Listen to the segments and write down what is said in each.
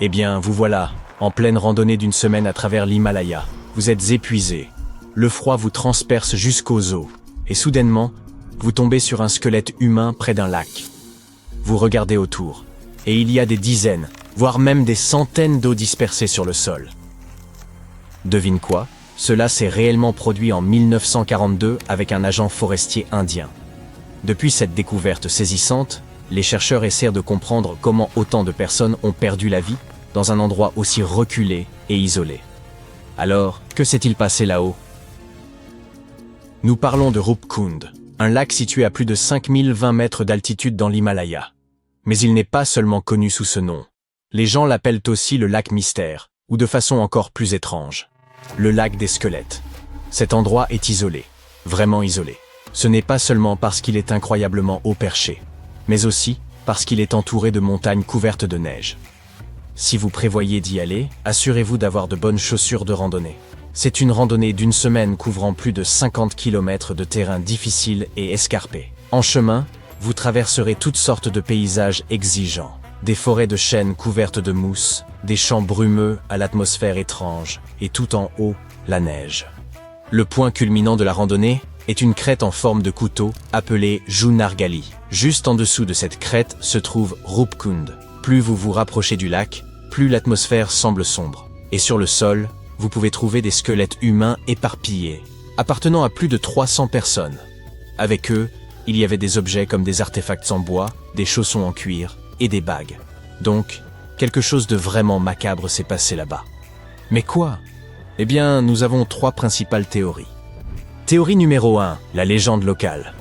Eh bien, vous voilà, en pleine randonnée d'une semaine à travers l'Himalaya. Vous êtes épuisé. Le froid vous transperce jusqu'aux os. Et soudainement, vous tombez sur un squelette humain près d'un lac. Vous regardez autour. Et il y a des dizaines, voire même des centaines d'os dispersés sur le sol. Devine quoi? Cela s'est réellement produit en 1942 avec un agent forestier indien. Depuis cette découverte saisissante, les chercheurs essaient de comprendre comment autant de personnes ont perdu la vie dans un endroit aussi reculé et isolé. Alors, que s'est-il passé là-haut? Nous parlons de Rupkund, un lac situé à plus de 5020 mètres d'altitude dans l'Himalaya. Mais il n'est pas seulement connu sous ce nom. Les gens l'appellent aussi le lac mystère, ou de façon encore plus étrange, le lac des squelettes. Cet endroit est isolé, vraiment isolé. Ce n'est pas seulement parce qu'il est incroyablement haut perché, mais aussi parce qu'il est entouré de montagnes couvertes de neige. Si vous prévoyez d'y aller, assurez-vous d'avoir de bonnes chaussures de randonnée. C'est une randonnée d'une semaine couvrant plus de 50 km de terrain difficile et escarpé. En chemin, vous traverserez toutes sortes de paysages exigeants. Des forêts de chênes couvertes de mousse, des champs brumeux à l'atmosphère étrange, et tout en haut, la neige. Le point culminant de la randonnée est une crête en forme de couteau appelée Junargali. Juste en dessous de cette crête se trouve Rupkund. Plus vous vous rapprochez du lac, plus l'atmosphère semble sombre. Et sur le sol, vous pouvez trouver des squelettes humains éparpillés, appartenant à plus de 300 personnes. Avec eux, il y avait des objets comme des artefacts en bois, des chaussons en cuir et des bagues. Donc, quelque chose de vraiment macabre s'est passé là-bas. Mais quoi? Eh bien, nous avons 3 principales théories. Théorie numéro 1, la légende locale.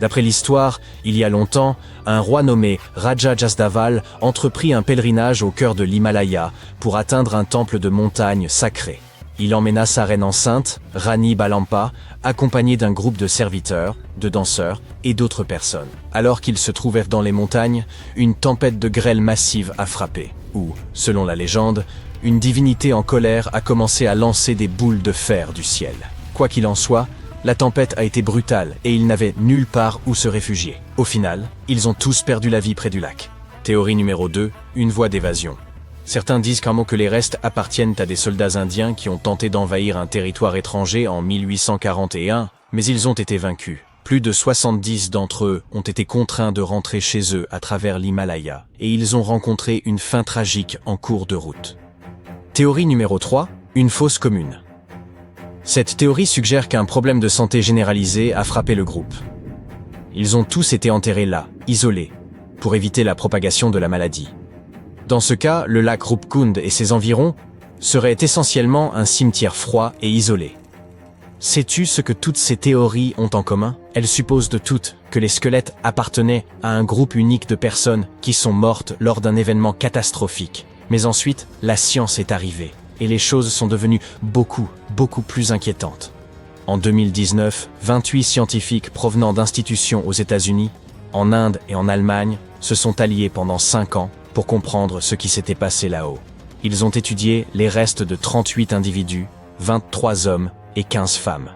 D'après l'histoire, il y a longtemps, un roi nommé Raja Jasdaval entreprit un pèlerinage au cœur de l'Himalaya pour atteindre un temple de montagne sacré. Il emmena sa reine enceinte, Rani Balampa, accompagnée d'un groupe de serviteurs, de danseurs et d'autres personnes. Alors qu'ils se trouvaient dans les montagnes, une tempête de grêle massive a frappé, où, selon la légende, une divinité en colère a commencé à lancer des boules de fer du ciel. Quoi qu'il en soit, la tempête a été brutale et ils n'avaient nulle part où se réfugier. Au final, ils ont tous perdu la vie près du lac. Théorie numéro 2, une voie d'évasion. Certains disent qu'un mot que les restes appartiennent à des soldats indiens qui ont tenté d'envahir un territoire étranger en 1841, mais ils ont été vaincus. Plus de 70 d'entre eux ont été contraints de rentrer chez eux à travers l'Himalaya, et ils ont rencontré une fin tragique en cours de route. Théorie numéro 3, une fosse commune. Cette théorie suggère qu'un problème de santé généralisé a frappé le groupe. Ils ont tous été enterrés là, isolés, pour éviter la propagation de la maladie. Dans ce cas, le lac Rupkund et ses environs seraient essentiellement un cimetière froid et isolé. Sais-tu ce que toutes ces théories ont en commun? Elles supposent de toutes que les squelettes appartenaient à un groupe unique de personnes qui sont mortes lors d'un événement catastrophique. Mais ensuite, la science est arrivée. Et les choses sont devenues beaucoup plus inquiétantes. En 2019, 28 scientifiques provenant d'institutions aux États-Unis, en Inde et en Allemagne se sont alliés pendant 5 ans pour comprendre ce qui s'était passé là-haut. Ils ont étudié les restes de 38 individus, 23 hommes et 15 femmes.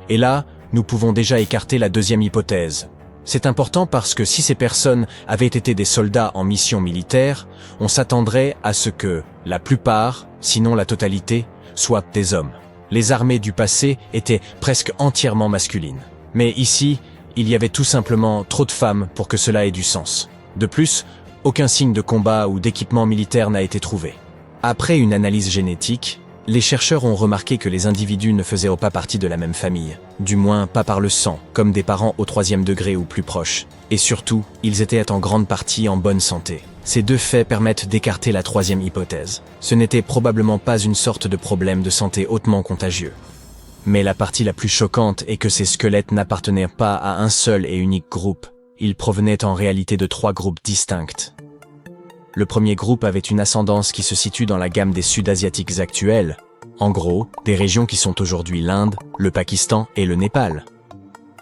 Et là, nous pouvons déjà écarter la deuxième hypothèse. C'est important parce que si ces personnes avaient été des soldats en mission militaire, on s'attendrait à ce que la plupart, sinon la totalité, soient des hommes. Les armées du passé étaient presque entièrement masculines. Mais ici, il y avait tout simplement trop de femmes pour que cela ait du sens. De plus, aucun signe de combat ou d'équipement militaire n'a été trouvé. Après une analyse génétique, les chercheurs ont remarqué que les individus ne faisaient pas partie de la même famille, du moins pas par le sang, comme des parents au 3e degré ou plus proches. Et surtout, ils étaient en grande partie en bonne santé. Ces 2 faits permettent d'écarter la 3e hypothèse. Ce n'était probablement pas une sorte de problème de santé hautement contagieux. Mais la partie la plus choquante est que ces squelettes n'appartenaient pas à un seul et unique groupe. Ils provenaient en réalité de 3 groupes distincts. Le premier groupe avait une ascendance qui se situe dans la gamme des Sud-Asiatiques actuels, en gros, des régions qui sont aujourd'hui l'Inde, le Pakistan et le Népal.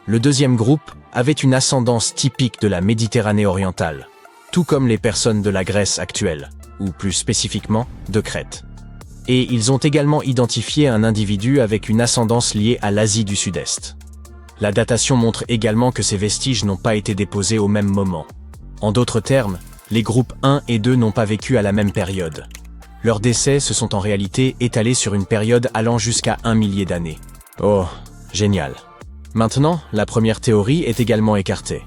Le deuxième groupe avait une ascendance typique de la Méditerranée orientale, tout comme les personnes de la Grèce actuelle, ou plus spécifiquement, de Crète. Et ils ont également identifié un individu avec une ascendance liée à l'Asie du Sud-Est. La datation montre également que ces vestiges n'ont pas été déposés au même moment. En d'autres termes, les groupes 1 et 2 n'ont pas vécu à la même période. Leurs décès se sont en réalité étalés sur une période allant jusqu'à 1 millier d'années. Oh, génial. Maintenant, la première théorie est également écartée.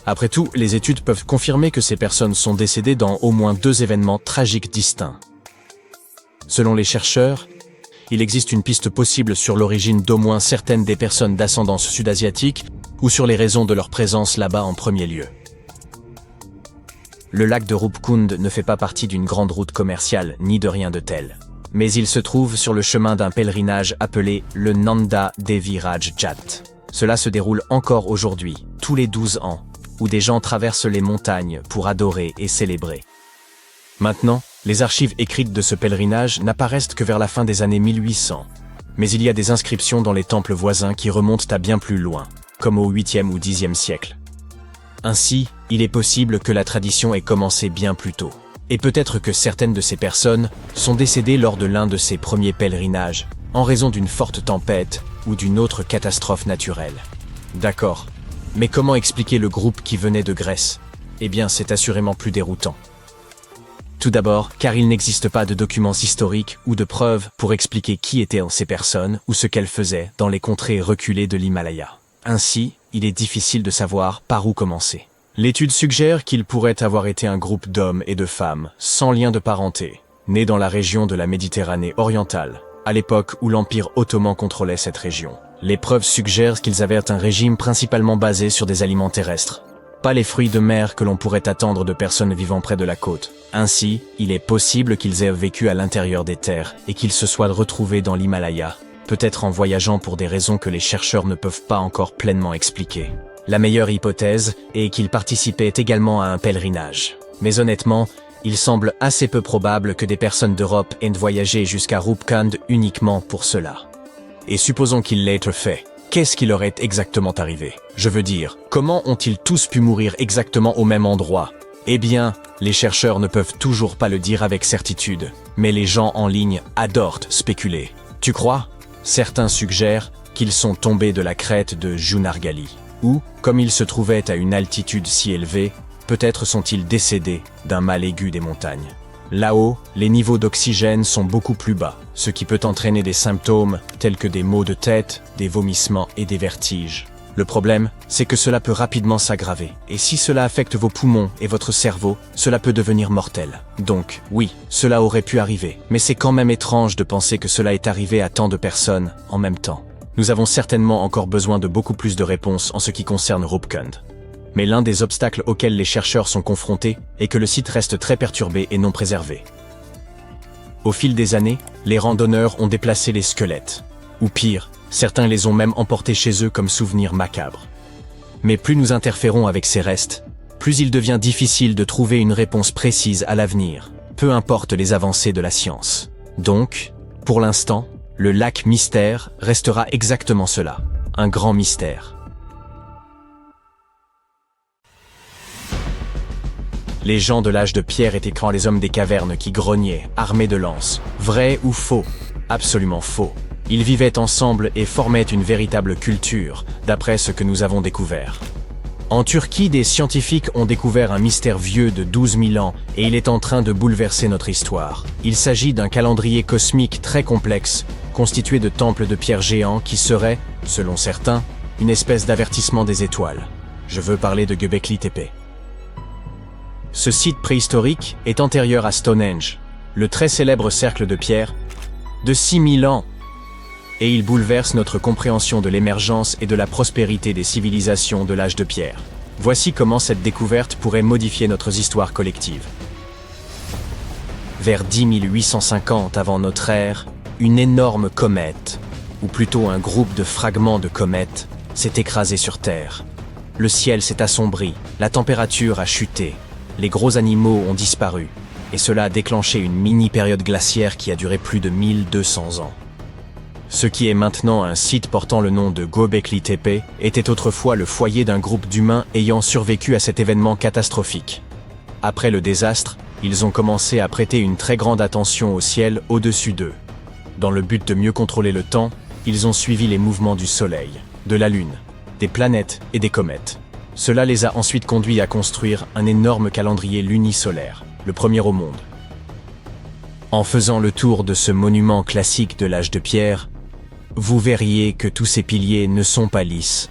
Après tout, les études peuvent confirmer que ces personnes sont décédées dans au moins 2 événements tragiques distincts. Selon les chercheurs, il existe une piste possible sur l'origine d'au moins certaines des personnes d'ascendance sud-asiatique ou sur les raisons de leur présence là-bas en premier lieu. Le lac de Rupkund ne fait pas partie d'une grande route commerciale ni de rien de tel. Mais il se trouve sur le chemin d'un pèlerinage appelé le Nanda Devi Raj Jat. Cela se déroule encore aujourd'hui, tous les 12 ans, où des gens traversent les montagnes pour adorer et célébrer. Maintenant, les archives écrites de ce pèlerinage n'apparaissent que vers la fin des années 1800. Mais il y a des inscriptions dans les temples voisins qui remontent à bien plus loin, comme au 8e ou 10e siècle. Ainsi, il est possible que la tradition ait commencé bien plus tôt. Et peut-être que certaines de ces personnes sont décédées lors de l'un de ces premiers pèlerinages, en raison d'une forte tempête ou d'une autre catastrophe naturelle. D'accord. Mais comment expliquer le groupe qui venait de Grèce? Eh bien, c'est assurément plus déroutant. Tout d'abord, car il n'existe pas de documents historiques ou de preuves pour expliquer qui étaient ces personnes ou ce qu'elles faisaient dans les contrées reculées de l'Himalaya. Ainsi, il est difficile de savoir par où commencer. L'étude suggère qu'il pourrait avoir été un groupe d'hommes et de femmes, sans lien de parenté, nés dans la région de la Méditerranée orientale, à l'époque où l'Empire ottoman contrôlait cette région. Les preuves suggèrent qu'ils avaient un régime principalement basé sur des aliments terrestres, pas les fruits de mer que l'on pourrait attendre de personnes vivant près de la côte. Ainsi, il est possible qu'ils aient vécu à l'intérieur des terres et qu'ils se soient retrouvés dans l'Himalaya, peut-être en voyageant pour des raisons que les chercheurs ne peuvent pas encore pleinement expliquer. La meilleure hypothèse est qu'ils participaient également à un pèlerinage. Mais honnêtement, il semble assez peu probable que des personnes d'Europe aient voyagé jusqu'à Rupkund uniquement pour cela. Et supposons qu'ils l'aient fait. Qu'est-ce qui leur est exactement arrivé? Je veux dire, comment ont-ils tous pu mourir exactement au même endroit? Eh bien, les chercheurs ne peuvent toujours pas le dire avec certitude, mais les gens en ligne adorent spéculer. Tu crois? Certains suggèrent qu'ils sont tombés de la crête de Junargali. Ou, comme ils se trouvaient à une altitude si élevée, peut-être sont-ils décédés d'un mal aigu des montagnes. Là-haut, les niveaux d'oxygène sont beaucoup plus bas, ce qui peut entraîner des symptômes tels que des maux de tête, des vomissements et des vertiges. Le problème, c'est que cela peut rapidement s'aggraver, et si cela affecte vos poumons et votre cerveau, cela peut devenir mortel. Donc, oui, cela aurait pu arriver, mais c'est quand même étrange de penser que cela est arrivé à tant de personnes en même temps. Nous avons certainement encore besoin de beaucoup plus de réponses en ce qui concerne Rupkund. Mais l'un des obstacles auxquels les chercheurs sont confrontés est que le site reste très perturbé et non préservé. Au fil des années, les randonneurs ont déplacé les squelettes. Ou pire, certains les ont même emportés chez eux comme souvenirs macabres. Mais plus nous interférons avec ces restes, plus il devient difficile de trouver une réponse précise à l'avenir, peu importe les avancées de la science. Donc, pour l'instant, le lac mystère restera exactement cela, un grand mystère. Les gens de l'âge de pierre étaient quand les hommes des cavernes qui grognaient, armés de lances. Vrai ou faux? Absolument faux. Ils vivaient ensemble et formaient une véritable culture, d'après ce que nous avons découvert. En Turquie, des scientifiques ont découvert un mystère vieux de 12 000 ans et il est en train de bouleverser notre histoire. Il s'agit d'un calendrier cosmique très complexe, constitué de temples de pierre géants qui seraient, selon certains, une espèce d'avertissement des étoiles. Je veux parler de Göbekli Tepe. Ce site préhistorique est antérieur à Stonehenge, le très célèbre cercle de pierre, de 6000 ans. Et il bouleverse notre compréhension de l'émergence et de la prospérité des civilisations de l'âge de pierre. Voici comment cette découverte pourrait modifier notre histoire collective. Vers 10 850 avant notre ère, une énorme comète, ou plutôt un groupe de fragments de comètes, s'est écrasé sur Terre. Le ciel s'est assombri, la température a chuté, les gros animaux ont disparu, et cela a déclenché une mini-période glaciaire qui a duré plus de 1200 ans. Ce qui est maintenant un site portant le nom de Göbekli Tepe était autrefois le foyer d'un groupe d'humains ayant survécu à cet événement catastrophique. Après le désastre, ils ont commencé à prêter une très grande attention au ciel au-dessus d'eux. Dans le but de mieux contrôler le temps, ils ont suivi les mouvements du Soleil, de la Lune, des planètes et des comètes. Cela les a ensuite conduits à construire un énorme calendrier lunisolaire, le premier au monde. En faisant le tour de ce monument classique de l'âge de pierre, vous verriez que tous ces piliers ne sont pas lisses.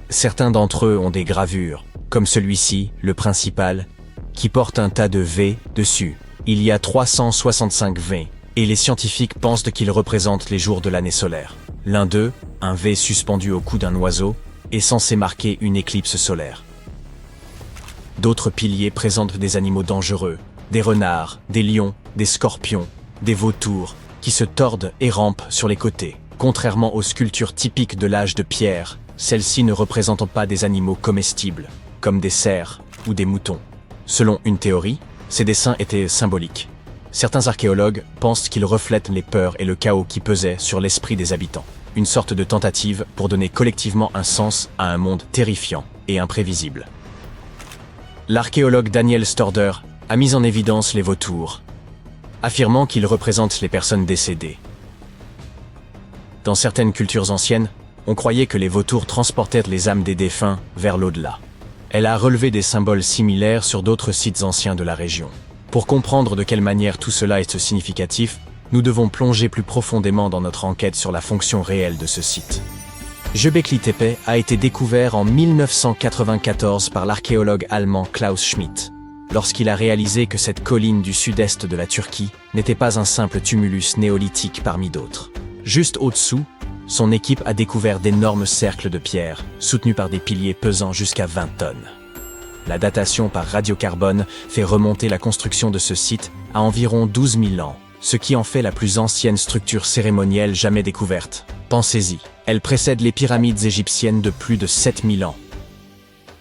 Certains d'entre eux ont des gravures, comme celui-ci, le principal, qui porte un tas de V dessus. Il y a 365 V, et les scientifiques pensent qu'ils représentent les jours de l'année solaire. L'un d'eux, un V suspendu au cou d'un oiseau, est censé marquer une éclipse solaire. D'autres piliers présentent des animaux dangereux, des renards, des lions, des scorpions, des vautours, qui se tordent et rampent sur les côtés. Contrairement aux sculptures typiques de l'âge de pierre, celles-ci ne représentent pas des animaux comestibles, comme des cerfs ou des moutons. Selon une théorie, ces dessins étaient symboliques. Certains archéologues pensent qu'ils reflètent les peurs et le chaos qui pesaient sur l'esprit des habitants. Une sorte de tentative pour donner collectivement un sens à un monde terrifiant et imprévisible. L'archéologue Daniel Storder a mis en évidence les vautours, affirmant qu'ils représentent les personnes décédées. Dans certaines cultures anciennes, on croyait que les vautours transportaient les âmes des défunts vers l'au-delà. Elle a relevé des symboles similaires sur d'autres sites anciens de la région. Pour comprendre de quelle manière tout cela est significatif, nous devons plonger plus profondément dans notre enquête sur la fonction réelle de ce site. Göbekli Tepe a été découvert en 1994 par l'archéologue allemand Klaus Schmidt, lorsqu'il a réalisé que cette colline du sud-est de la Turquie n'était pas un simple tumulus néolithique parmi d'autres. Juste au-dessous, son équipe a découvert d'énormes cercles de pierre, soutenus par des piliers pesant jusqu'à 20 tonnes. La datation par radiocarbone fait remonter la construction de ce site à environ 12 000 ans, ce qui en fait la plus ancienne structure cérémonielle jamais découverte. Pensez-y, elle précède les pyramides égyptiennes de plus de 7 000 ans.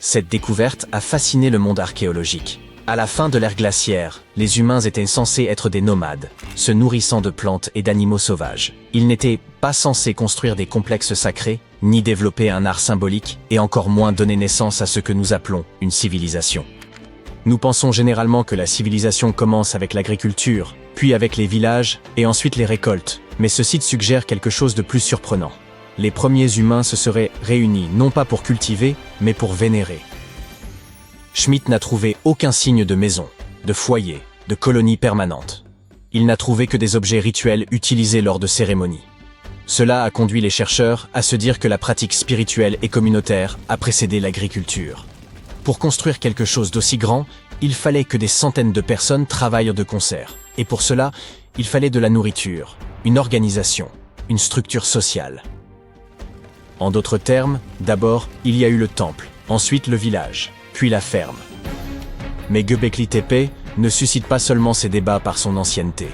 Cette découverte a fasciné le monde archéologique. À la fin de l'ère glaciaire, les humains étaient censés être des nomades, se nourrissant de plantes et d'animaux sauvages. Ils n'étaient pas censés construire des complexes sacrés, ni développer un art symbolique, et encore moins donner naissance à ce que nous appelons une civilisation. Nous pensons généralement que la civilisation commence avec l'agriculture, puis avec les villages, et ensuite les récoltes. Mais ce site suggère quelque chose de plus surprenant. Les premiers humains se seraient réunis non pas pour cultiver, mais pour vénérer. Schmidt n'a trouvé aucun signe de maison, de foyer, de colonie permanente. Il n'a trouvé que des objets rituels utilisés lors de cérémonies. Cela a conduit les chercheurs à se dire que la pratique spirituelle et communautaire a précédé l'agriculture. Pour construire quelque chose d'aussi grand, il fallait que des centaines de personnes travaillent de concert. Et pour cela, il fallait de la nourriture, une organisation, une structure sociale. En d'autres termes, d'abord, il y a eu le temple, ensuite le village, puis la ferme. Mais Göbekli Tepe ne suscite pas seulement ces débats par son ancienneté.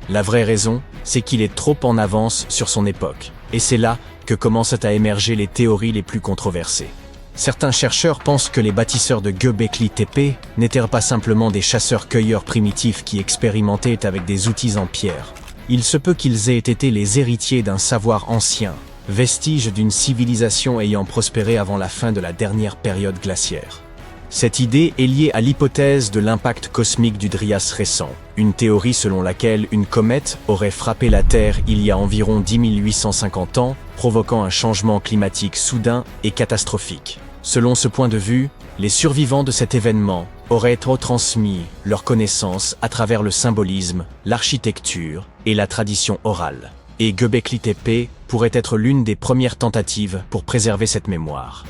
La vraie raison, c'est qu'il est trop en avance sur son époque. Et c'est là que commencent à émerger les théories les plus controversées. Certains chercheurs pensent que les bâtisseurs de Göbekli Tepe n'étaient pas simplement des chasseurs-cueilleurs primitifs qui expérimentaient avec des outils en pierre. Il se peut qu'ils aient été les héritiers d'un savoir ancien, vestige d'une civilisation ayant prospéré avant la fin de la dernière période glaciaire. Cette idée est liée à l'hypothèse de l'impact cosmique du Dryas récent, une théorie selon laquelle une comète aurait frappé la Terre il y a environ 10 850 ans, provoquant un changement climatique soudain et catastrophique. Selon ce point de vue, les survivants de cet événement auraient retransmis leurs connaissances à travers le symbolisme, l'architecture et la tradition orale. Et Göbekli Tepe pourrait être l'une des premières tentatives pour préserver cette mémoire.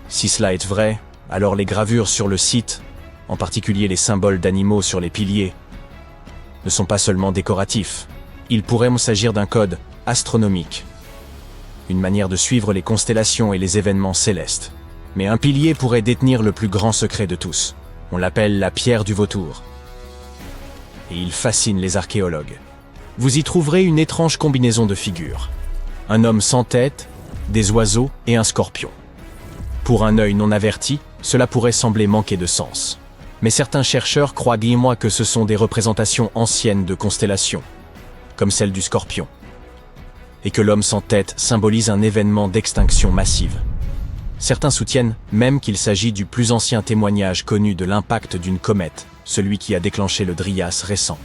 Si cela est vrai, alors les gravures sur le site, en particulier les symboles d'animaux sur les piliers, ne sont pas seulement décoratifs. Il pourrait s'agir d'un code astronomique, une manière de suivre les constellations et les événements célestes. Mais un pilier pourrait détenir le plus grand secret de tous. On l'appelle la pierre du vautour. Et il fascine les archéologues. Vous y trouverez une étrange combinaison de figures. Un homme sans tête, des oiseaux et un scorpion. Pour un œil non averti, cela pourrait sembler manquer de sens. Mais certains chercheurs croient dis-moi que ce sont des représentations anciennes de constellations, comme celle du scorpion, et que l'homme sans tête symbolise un événement d'extinction massive. Certains soutiennent même qu'il s'agit du plus ancien témoignage connu de l'impact d'une comète, celui qui a déclenché le Dryas récent.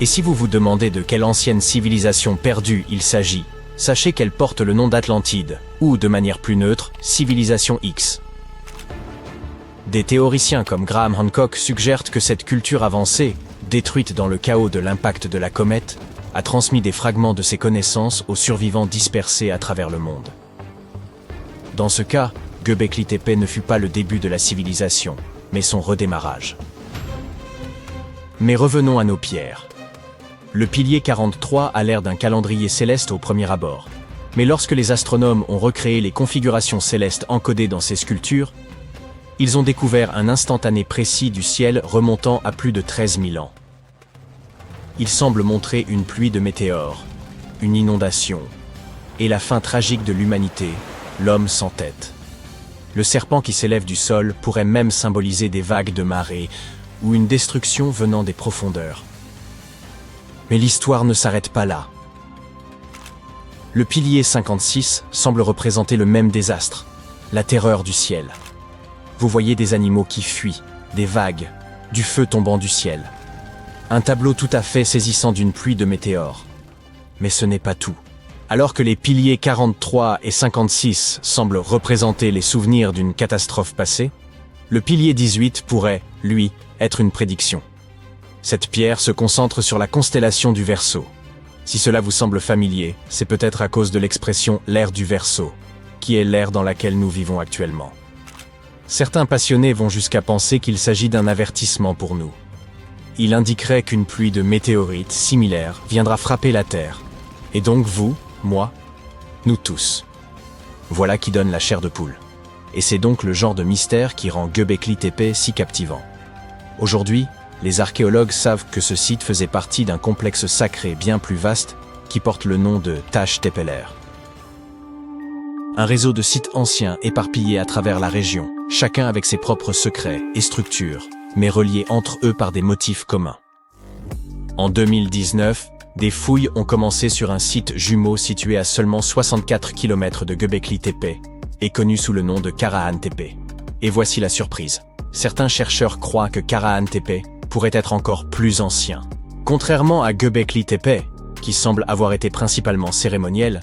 Et si vous vous demandez de quelle ancienne civilisation perdue il s'agit, sachez qu'elle porte le nom d'Atlantide, ou de manière plus neutre, civilisation X. Des théoriciens comme Graham Hancock suggèrent que cette culture avancée, détruite dans le chaos de l'impact de la comète, a transmis des fragments de ses connaissances aux survivants dispersés à travers le monde. Dans ce cas, Göbekli Tepe ne fut pas le début de la civilisation, mais son redémarrage. Mais revenons à nos pierres. Le pilier 43 a l'air d'un calendrier céleste au premier abord. Mais lorsque les astronomes ont recréé les configurations célestes encodées dans ces sculptures, ils ont découvert un instantané précis du ciel remontant à plus de 13 000 ans. Il semble montrer une pluie de météores, une inondation, et la fin tragique de l'humanité, l'homme sans tête. Le serpent qui s'élève du sol pourrait même symboliser des vagues de marée ou une destruction venant des profondeurs. Mais l'histoire ne s'arrête pas là. Le pilier 56 semble représenter le même désastre, la terreur du ciel. Vous voyez des animaux qui fuient, des vagues, du feu tombant du ciel. Un tableau tout à fait saisissant d'une pluie de météores. Mais ce n'est pas tout. Alors que les piliers 43 et 56 semblent représenter les souvenirs d'une catastrophe passée, le pilier 18 pourrait, lui, être une prédiction. Cette pierre se concentre sur la constellation du Verseau. Si cela vous semble familier, c'est peut-être à cause de l'expression « l'ère du Verseau », qui est l'ère dans laquelle nous vivons actuellement. Certains passionnés vont jusqu'à penser qu'il s'agit d'un avertissement pour nous. Il indiquerait qu'une pluie de météorites similaires viendra frapper la Terre. Et donc vous, moi, nous tous. Voilà qui donne la chair de poule. Et c'est donc le genre de mystère qui rend Göbekli Tepe si captivant. Aujourd'hui, les archéologues savent que ce site faisait partie d'un complexe sacré bien plus vaste qui porte le nom de Taş Tepeler. Un réseau de sites anciens éparpillés à travers la région, chacun avec ses propres secrets et structures, mais reliés entre eux par des motifs communs. En 2019, des fouilles ont commencé sur un site jumeau situé à seulement 64 km de Göbekli Tepe et connu sous le nom de Karahan Tepe. Et voici la surprise. Certains chercheurs croient que Karahan Tepe pourrait être encore plus ancien. Contrairement à Göbekli Tepe, qui semble avoir été principalement cérémoniel,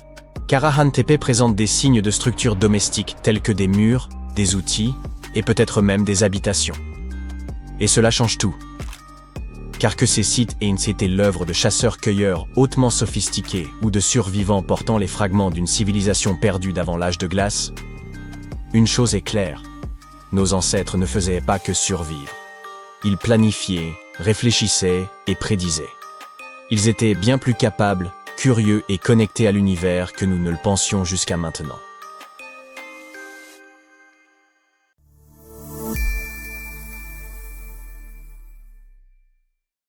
Karahan Tepe présente des signes de structures domestiques tels que des murs, des outils et peut-être même des habitations. Et cela change tout. Car que ces sites aient été l'œuvre de chasseurs-cueilleurs hautement sophistiqués ou de survivants portant les fragments d'une civilisation perdue d'avant l'âge de glace, une chose est claire, nos ancêtres ne faisaient pas que survivre. Ils planifiaient, réfléchissaient et prédisaient. Ils étaient bien plus capables, curieux et connectés à l'univers que nous ne le pensions jusqu'à maintenant.